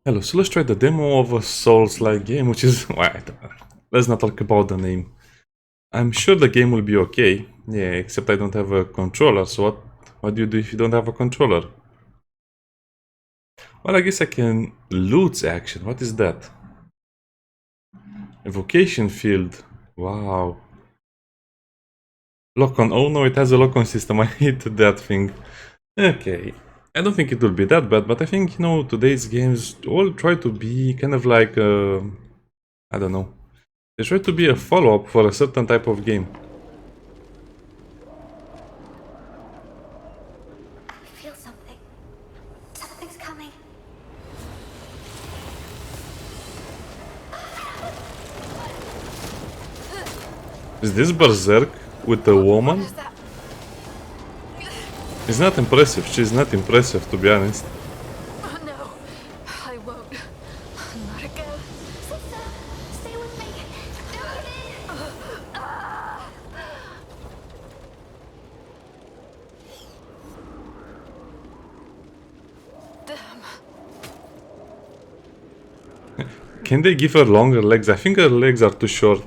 Hello, so let's try the demo of a Souls-like game, which is... Wait, let's not talk about the name. I'm sure the game will be okay. Yeah, except I don't have a controller, so what do you do if you don't have a controller? Well, I guess I can loot action. What is that? Evocation field. Wow. Lock-on. Oh no, it has a lock-on system. I hate that thing. Okay. I don't think it will be that bad, but I think, today's games all try to be kind of like, I don't know. They try to be a follow-up for a certain type of game. I feel something. Something's coming. Is this Berserk with the woman? What is that? It's not impressive. She's not impressive, to be honest. Oh no, I won't. Not again. Sister, stay with me. Damn. Can they give her longer legs? I think her legs are too short.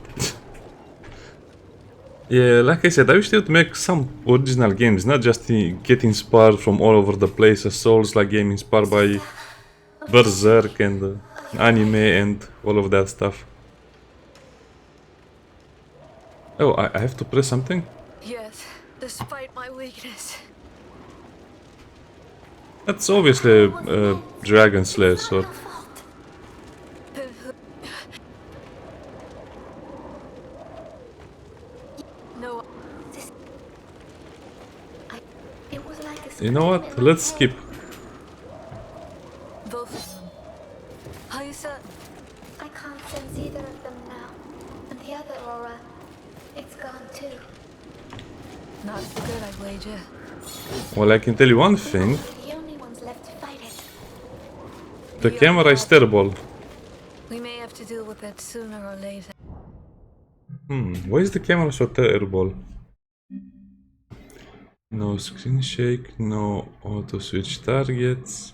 Yeah, like I said, I wish they would make some original games, not just get inspired from all over the place. A Souls-like game inspired by Berserk and anime and all of that stuff. Oh, I have to press something? Yes, despite my weakness. That's obviously a Dragon Slayer sword. Your fault. Then who? No. This. It was like a You know what? Let's skip. Both of them. Are you certain? I can't sense either of them now. And the other aura, it's gone too. Not for good, I wager. Well, I can tell you one thing. The only ones left to fight it. The camera is terrible. We may have to deal with it sooner or later. Why is the camera so terrible? No screen shake, no auto switch targets.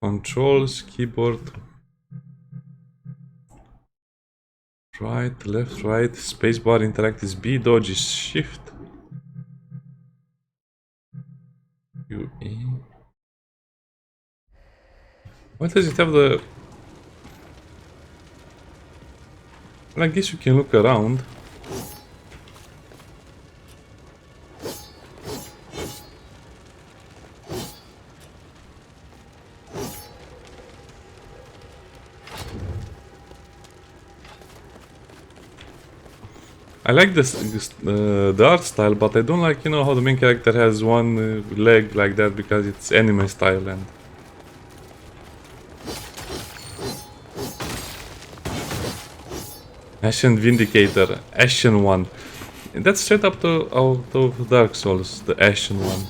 Controls, keyboard. Right, left, right, spacebar, interact is B, dodge is shift. UE. Why does it have the... Well, I guess you can look around. I like the art style, but I don't like, how the main character has one leg like that because it's anime style and... Ashen Vindicator, Ashen one. That's straight up to out of Dark Souls, the Ashen one.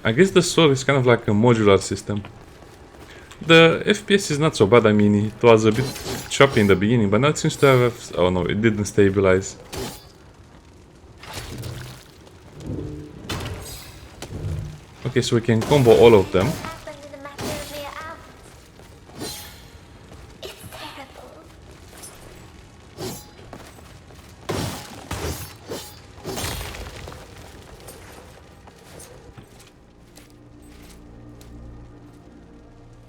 I guess the sword is kind of like a modular system. The FPS is not so bad, I mean, it was a bit choppy in the beginning, but now it seems to have... Oh no, it didn't stabilize. Okay, so we can combo all of them. Happened in a matter of mere hours. It's terrible.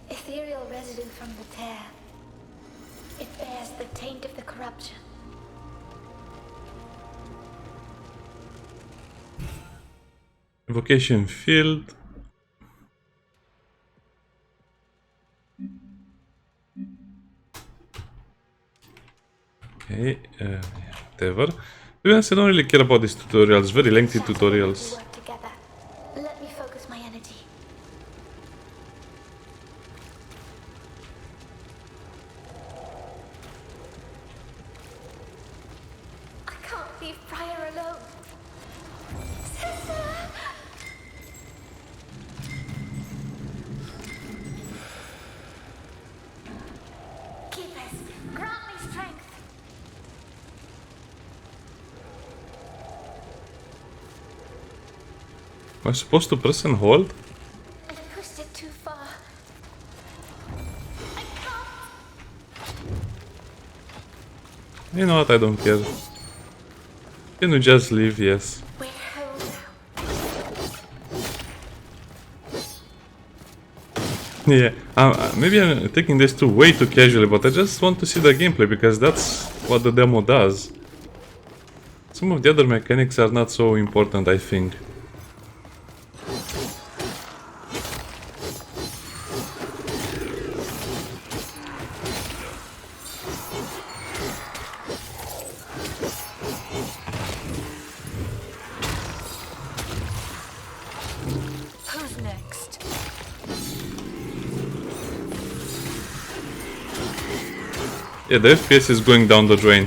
Ethereal resident from the tear. It bears the taint of the corruption. Evocation field. Okay, whatever. To be honest, I don't really care about these tutorials, very lengthy tutorials. We work together. Let me focus my energy. I can't leave Briar alone. Sister! Keep it. Am I supposed to press and hold? I pushed it too far. I can't. You know what, I don't care. Can you just leave? Yes. We're home now. Yeah, maybe I'm taking this too way too casually, but I just want to see the gameplay because that's what the demo does. Some of the other mechanics are not so important, I think. Who's next? Yeah, the FPS is going down the drain.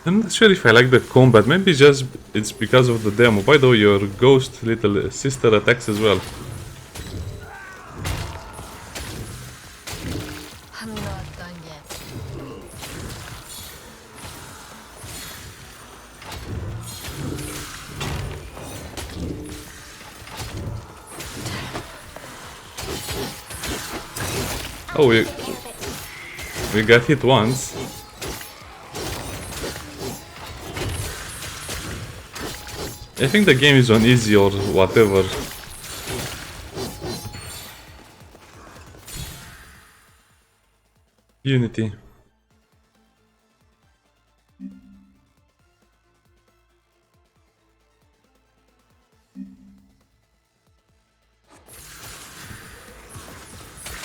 I'm not sure if I like the combat, maybe just it's because of the demo. By the way, your ghost little sister attacks as well. I'm not done yet. Oh, Take care of it. we got hit once. I think the game is on easy or whatever. Unity.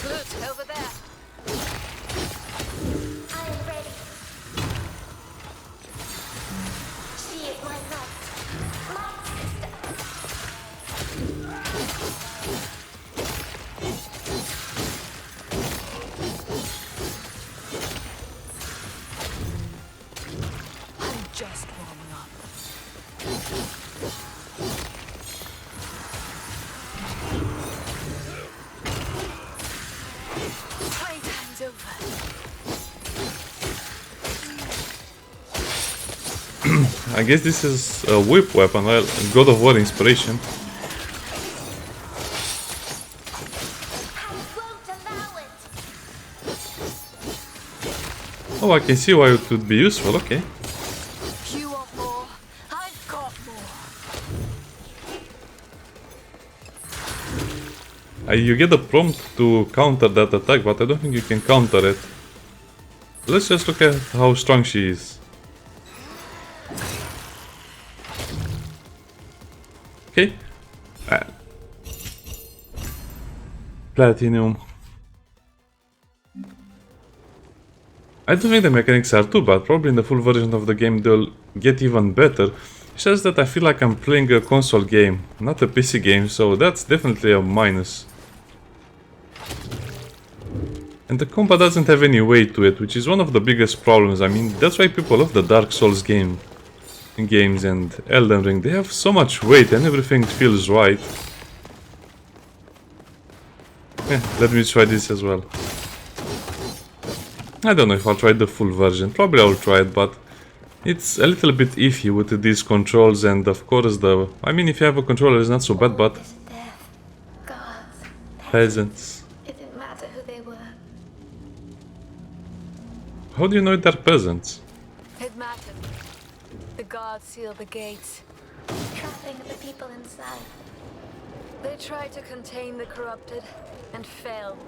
Look, over there. I am ready. She is my knight. My sister. I'm just warming up. Playtime's over. I guess this is a whip weapon, well, God of War inspiration. I won't allow it. Oh, I can see why it would be useful, okay. You want more? I've got more. You get a prompt to counter that attack, but I don't think you can counter it. Let's just look at how strong she is. Okay. Platinum. I don't think the mechanics are too bad. Probably in the full version of the game they'll get even better. It's just that I feel like I'm playing a console game, not a PC game, so that's definitely a minus. And the combat doesn't have any weight to it, which is one of the biggest problems. I mean, that's why people love the Dark Souls games and Elden Ring. They have so much weight and everything feels right. Let me try this as well. I don't know if I'll try the full version. Probably I'll try it, but it's a little bit iffy with these controls, and of course I mean, if you have a controller it's not so bad, but This death. Gods. peasants. It didn't matter who they were. How do you know they're peasants? It mattered. The guards sealed the gates, trapping the people inside. They tried to contain the corrupted and failed.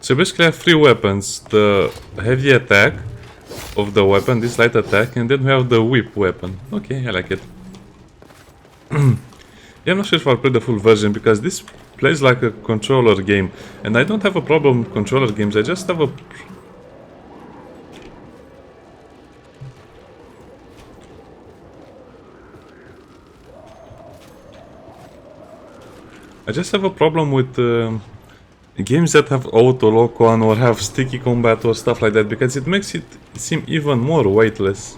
So basically I have three weapons. The heavy attack of the weapon, this light attack, and then we have the whip weapon. Okay, I like it. Yeah, I'm not sure if I'll play the full version because this plays like a controller game. And I don't have a problem with controller games, I just have a... I just have a problem with games that have auto lock on or have sticky combat or stuff like that, because it makes it seem even more weightless.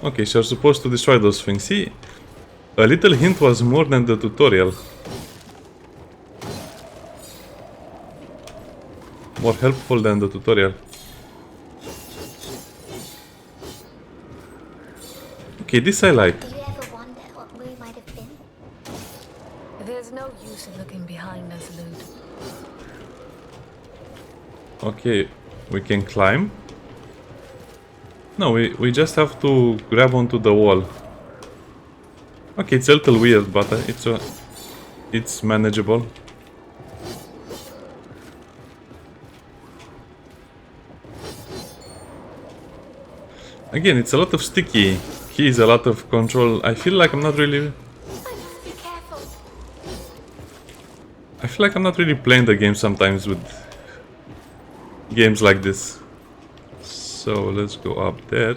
Okay, so you're supposed to destroy those things. See, a little hint was more than the tutorial. More helpful than the tutorial. Okay, this I like. Do you ever wonder what we might have been? There's no use in looking behind us, Lude. Okay, we can climb. No, we just have to grab onto the wall. Okay, it's a little weird, but it's manageable. Again, it's a lot of sticky keys, a lot of control. I feel like I'm not really... I must be careful. I feel like I'm not really playing the game sometimes with games like this. So let's go up there.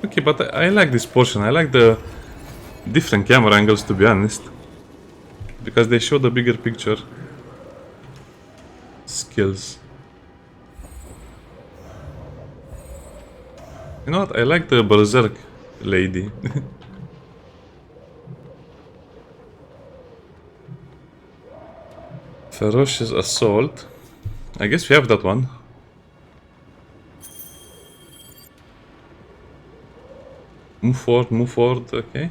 Okay, but I like this portion. I like the different camera angles, to be honest, because they show the bigger picture. Skills. You know what? I like the berserk lady. Ferocious assault. I guess we have that one. Move forward, okay.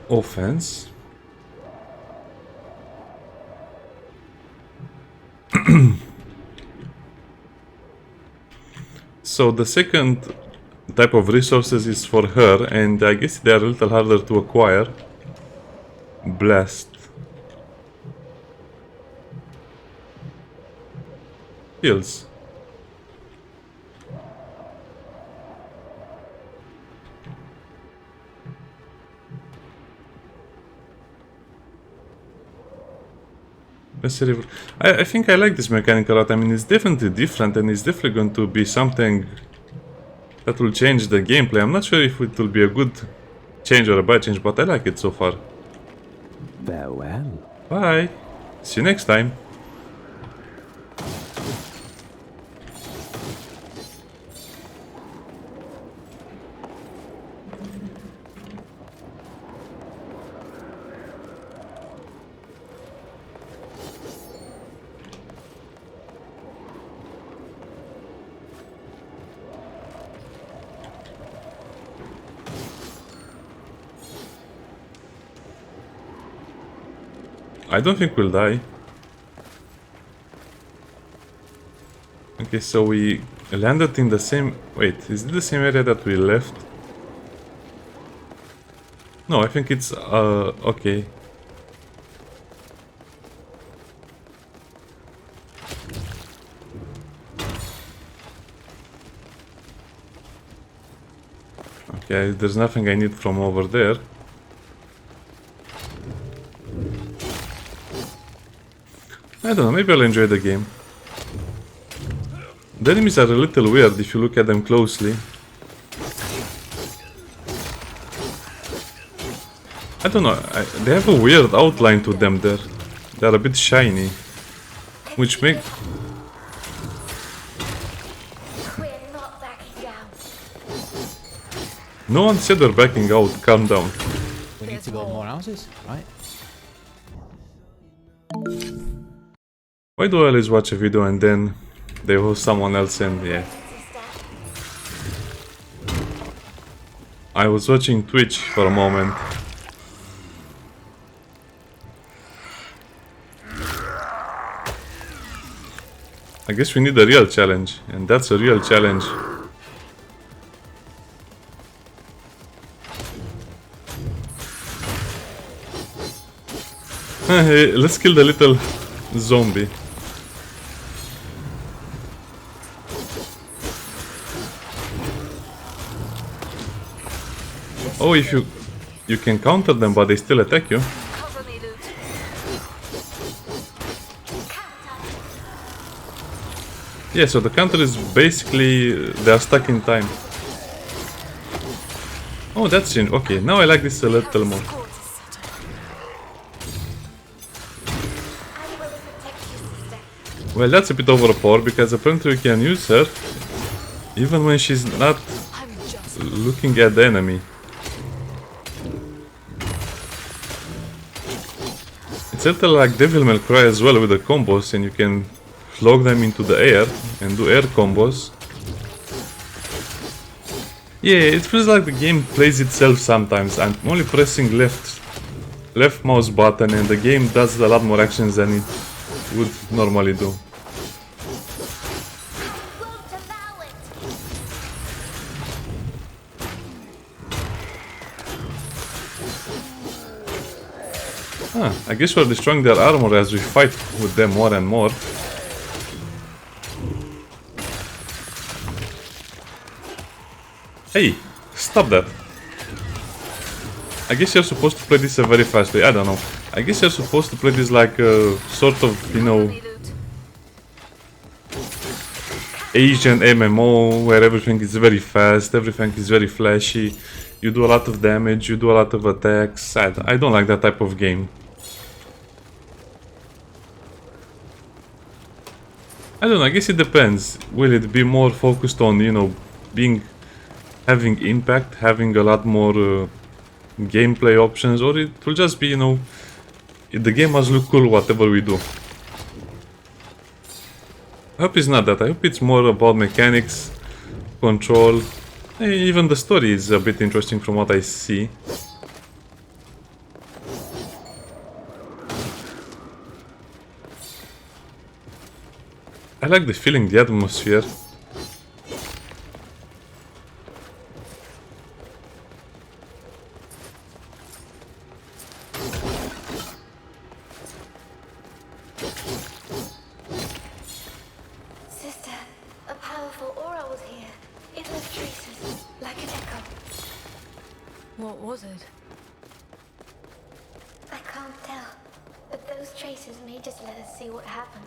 Offense. So the second type of resources is for her, and I guess they are a little harder to acquire. Blast. Heals. I think I like this mechanic a lot. I mean, it's definitely different, and it's definitely going to be something that will change the gameplay. I'm not sure if it will be a good change or a bad change, but I like it so far. Farewell. Bye. See you next time. I don't think we'll die. Okay, so we landed in the same... Wait, is it the same area that we left? No, I think it's... okay. Okay, there's nothing I need from over there. I don't know, maybe I'll enjoy the game. The enemies are a little weird if you look at them closely. I don't know, they have a weird outline to them there. They're a bit shiny. Which make... We're not backing down. No one said we're backing out, calm down. We need to build more houses, right? Why do I always watch a video and then they host someone else and yeah. I was watching Twitch for a moment. I guess we need a real challenge, and that's a real challenge. Hey, let's kill the little zombie. Oh, if you can counter them, but they still attack you. Cover me, Lude. Yeah, so the counter is basically they are stuck in time. Oh, that's it. Okay, now I like this a little more. I will protect you, sister. Well, that's a bit overpowered because apparently we can use her even when she's not I'm just looking at the enemy. It's a little like Devil May Cry as well with the combos, and you can flog them into the air and do air combos. Yeah, it feels like the game plays itself sometimes. I'm only pressing left mouse button and the game does a lot more actions than it would normally do. Won't allow it. I guess we're destroying their armor as we fight with them more and more. Hey, stop that. I guess you're supposed to play this a very fast way. I don't know. I guess you're supposed to play this like a sort of, you know, loot. Asian MMO where everything is very fast, everything is very flashy. You do a lot of damage, you do a lot of attacks. I don't like that type of game. I don't know, I guess it depends. Will it be more focused on, you know, having impact, having a lot more gameplay options, or it will just be, you know, the game must look cool whatever we do. I hope it's not that. I hope it's more about mechanics, control. Even the story is a bit interesting from what I see. I like the feeling, the atmosphere. Sister, a powerful aura was here. It left traces, like an echo. What was it? I can't tell, but those traces may just let us see what happened.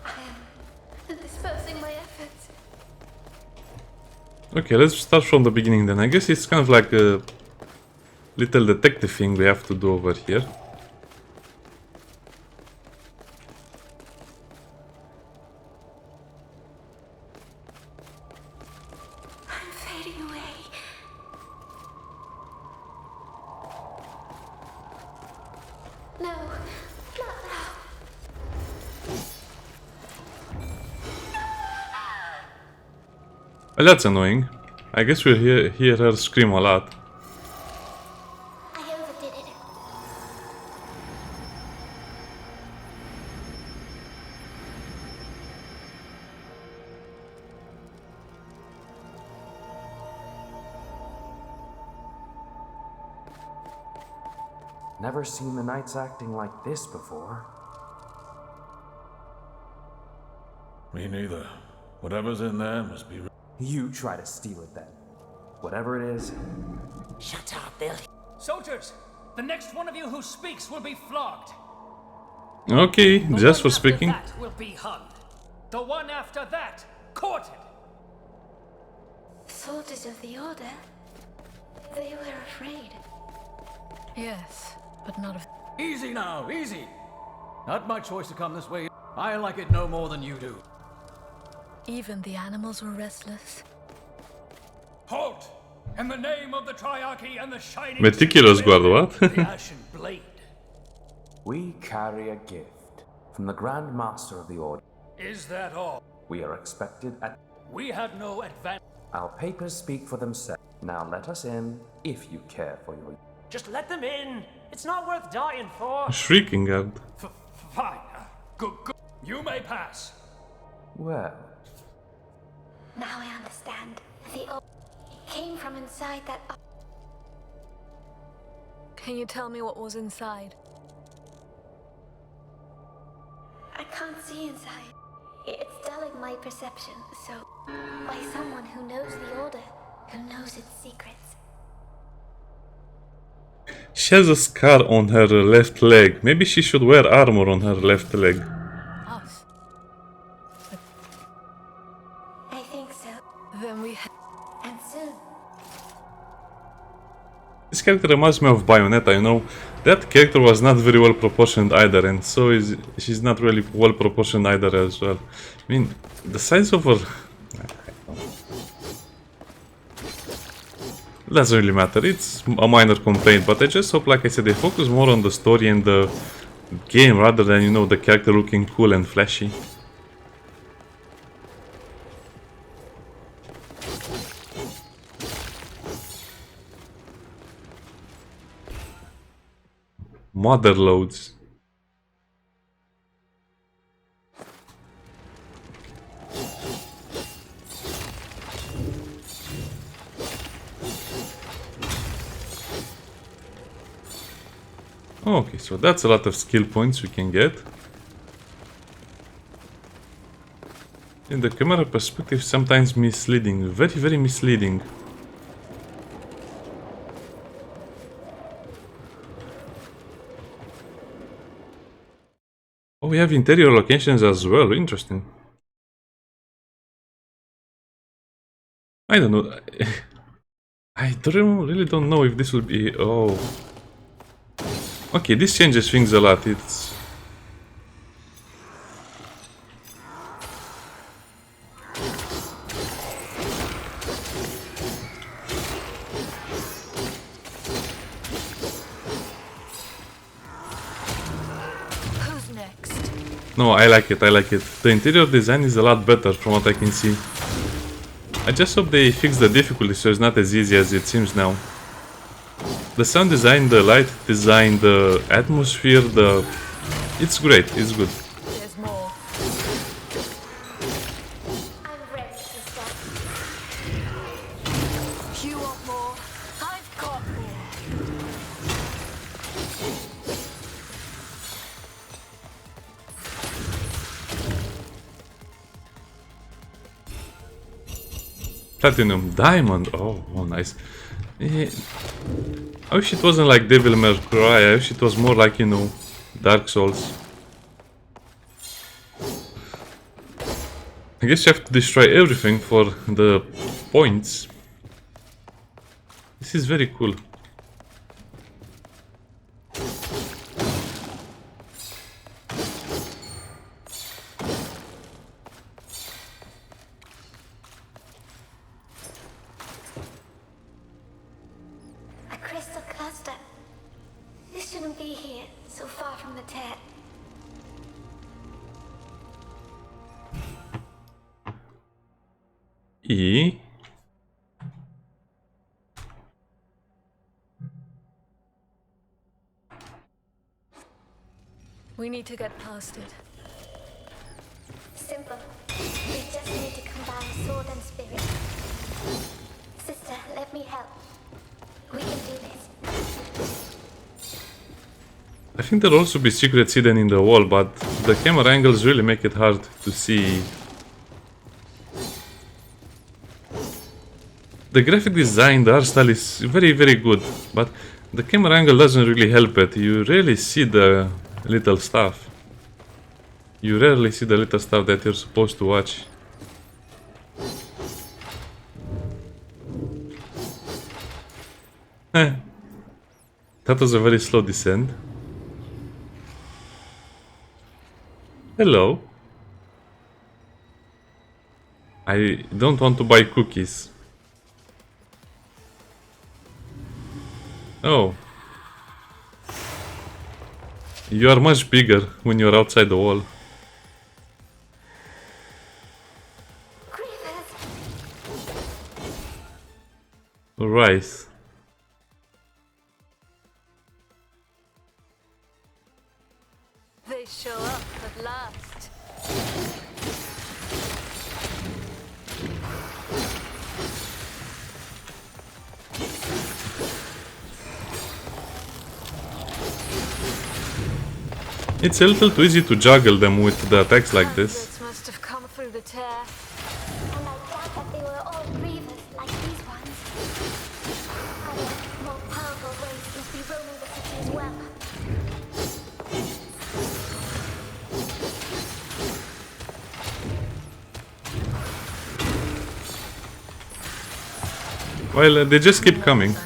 I am dispersing my efforts. Okay, let's start from the beginning then. I guess it's kind of like a little detective thing we have to do over here. I'm fading away. No, not now. Well, that's annoying. I guess we'll hear her scream a lot. I overdid it. Never seen the knights acting like this before. Me neither. Whatever's in there must be. You try to steal it then. Whatever it is, Shut up, Bill. Soldiers, the next one of you who speaks will be flogged. Okay, The just one for speaking. After that will be hung. The one after that, quartered. Soldiers of the Order? They were afraid. Yes, but not of. Easy now, easy. Not my choice to come this way. I like it no more than you do. Even the animals were restless. Halt! In the name of the Triarchy and the Shining Meticulous guard, what? the Ashen Blade. we carry a gift from the Grand Master of the Order. Is that all? We are expected at... We have no advantage. Our papers speak for themselves. Now let us in, if you care for your... Just let them in. It's not worth dying for. Shrieking guard. Fine. Good. You may pass. Well, Now I understand. The Order came from inside that. Can you tell me what was inside? I can't see inside. It's dulling my perception, so by someone who knows the Order, who knows its secrets. She has a scar on her left leg. Maybe she should wear armor on her left leg. Us. I think so. Then we And soon. This character reminds me of Bayonetta, you know. That character was not very well proportioned either, and so she's not really well proportioned either as well. I mean, the size of her... Doesn't really matter, it's a minor complaint, but I just hope, like I said, they focus more on the story and the game rather than, you know, the character looking cool and flashy. Mother loads. Okay, so that's a lot of skill points we can get. In the camera perspective, sometimes misleading, very misleading. Oh, we have interior locations as well, interesting. I don't know. I really don't know if this will be... Oh. Okay, this changes things a lot. It's... Who's next? No, I like it, I like it. The interior design is a lot better from what I can see. I just hope they fix the difficulty so it's not as easy as it seems now. The sound design, the light design, the atmosphere, it's great, it's good. There's more. I'm ready to start. You want more? I've got more. Platinum Diamond, oh nice. I wish it wasn't like Devil May Cry, I wish it was more like, you know, Dark Souls. I guess you have to destroy everything for the points. This is very cool. A crystal cluster. This shouldn't be here, so far from the tap. E. We need to get past it. Simple. We just need to combine sword and spirit. Sister, let me help. We can do this. I think there'll also be secrets hidden in the wall, but the camera angles really make it hard to see. The graphic design, the art style is very good, but the camera angle doesn't really help it. You rarely see the little stuff. You rarely see the little stuff that you're supposed to watch. That was a very slow descent. Hello. I don't want to buy cookies. Oh. You are much bigger when you're outside the wall. Rice. They show up at last. It's a little too easy to juggle them with the attacks like this. Hundreds must have come through the tear. And I doubt that they were all grievous like these ones. Other, more powerful race must be roaming the Well, they just keep coming.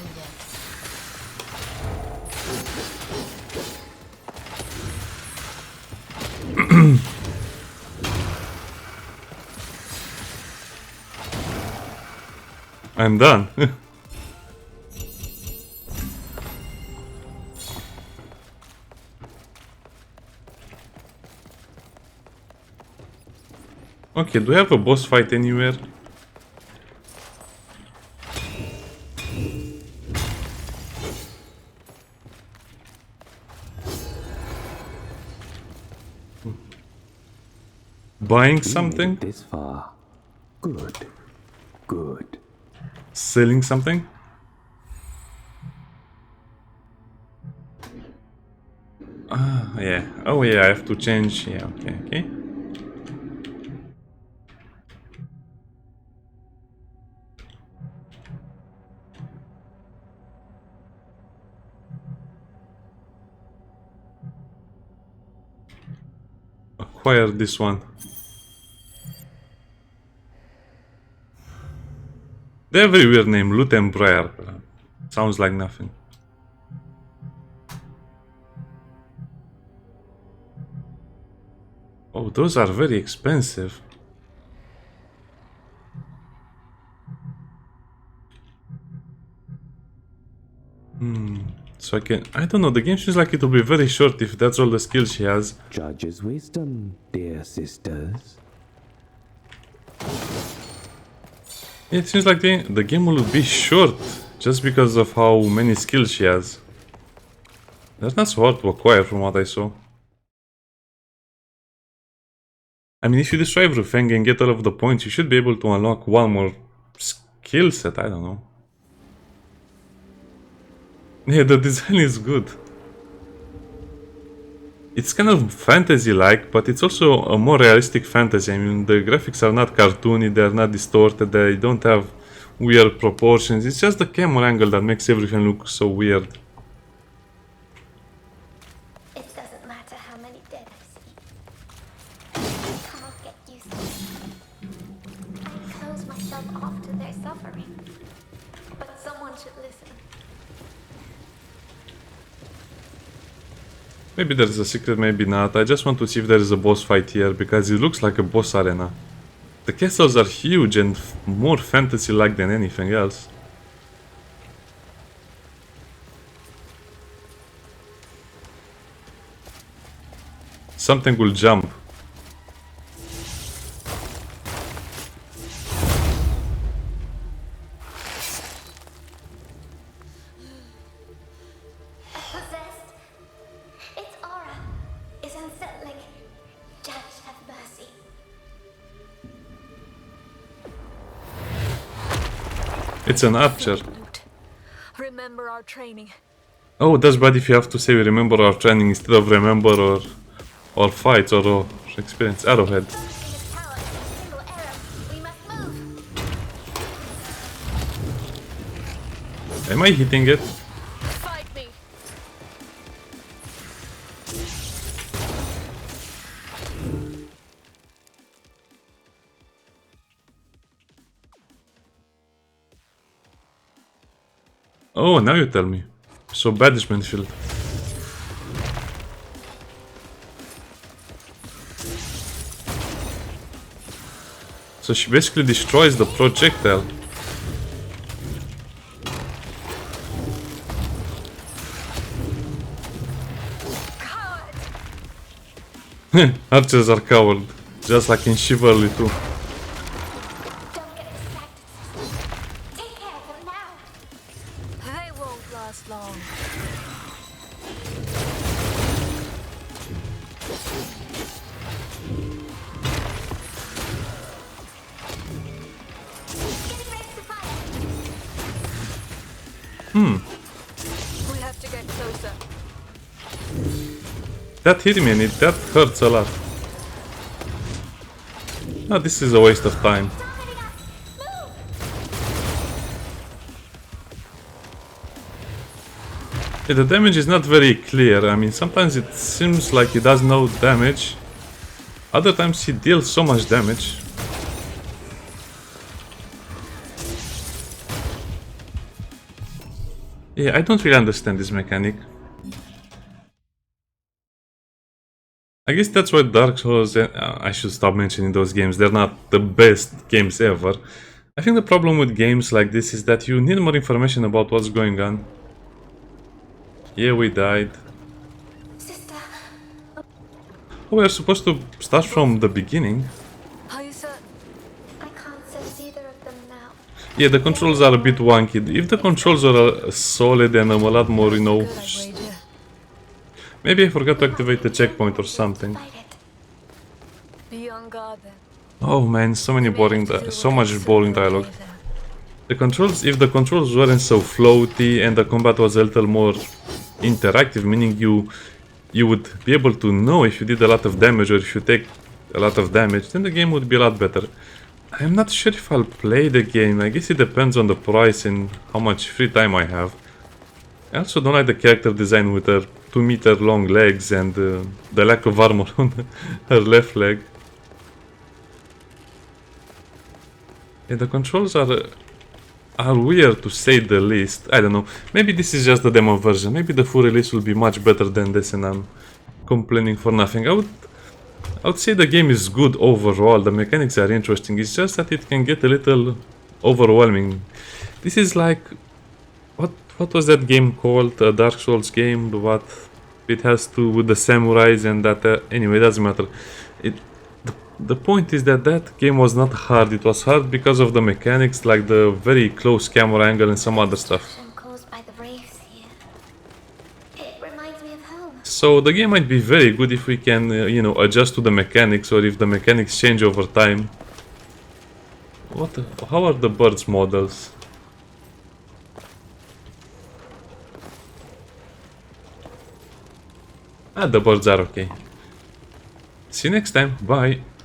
I'm done. Okay, do we have a boss fight anywhere? Buying something? This far. Good. Good. Selling something? Ah, yeah. Oh, yeah, I have to change. Yeah, okay, okay. Acquire this one. They have a very weird name, Loot and Briar. Sounds like nothing. Oh, those are very expensive. So I don't know, the game seems like it will be very short if that's all the skills she has. Judge's wisdom, dear sisters. It seems like the game will be short just because of how many skills she has. That's not so hard to acquire from what I saw. I mean, if you destroy everything and get all of the points, you should be able to unlock one more skill set, I don't know. Yeah, the design is good. It's kind of fantasy-like, but it's also a more realistic fantasy. I mean, the graphics are not cartoony, they're not distorted, they don't have weird proportions. It's just the camera angle that makes everything look so weird. It doesn't matter how many dead I see. I can't get used to it. I close myself off to their suffering. But someone should listen. Maybe there is a secret, maybe not. I just want to see if there is a boss fight here, because it looks like a boss arena. The castles are huge and more fantasy-like than anything else. Something will jump. Possessed. Its aura is unsettling. Judge, have mercy. It's an archer. Loot. Remember our training. Oh, that's bad if you have to say remember our training instead of remember or fight or experience. Arrowhead. In its power is a single arrow. We must move. Am I hitting it? Fight me. Oh, now you tell me. So banishment field. So she basically destroys the projectile. Archers are coward, just like in Chivalry too. Don't get distracted, sister. Take care of them now. They won't last long. Getting ready to fire. We have to get closer. That hit me and that hurts a lot. Oh, this is a waste of time. Targeting us. Move. Yeah, the damage is not very clear. I mean, sometimes it seems like he does no damage. Other times he deals so much damage. Yeah, I don't really understand this mechanic. I guess that's why Dark Souls, I should stop mentioning those games, they're not the best games ever. I think the problem with games like this is that you need more information about what's going on. Yeah, we died. Sister, Oh, we're supposed to start from the beginning. Are you certain? I can't sense either of them now. Yeah, the controls are a bit wonky. If the controls are solid and a lot more, you know... Good, I'd wager. Maybe I forgot to activate the checkpoint or something. Fight it. Be on guard then. Oh man, so many boring, so much boring dialogue. The controls, if the controls weren't so floaty and the combat was a little more interactive, meaning you would be able to know if you did a lot of damage or if you take a lot of damage, then the game would be a lot better. I'm not sure if I'll play the game. I guess it depends on the price and how much free time I have. I also don't like the character design with her 2-meter long legs and the lack of armor on her left leg. Yeah, the controls are weird to say the least. I don't know. Maybe this is just the demo version. Maybe the full release will be much better than this and I'm complaining for nothing. I would say the game is good overall. The mechanics are interesting. It's just that it can get a little overwhelming. This is like... What was that game called? A Dark Souls game? What it has to with the samurais and that... anyway, it doesn't matter. The point is that that game was not hard. It was hard because of the mechanics, like the very close camera angle and some other stuff. Caused by the waves here. It reminds me of home. So the game might be very good if we can, you know, adjust to the mechanics or if the mechanics change over time. How are the birds models? Ah, the birds are okay. See you next time. Bye.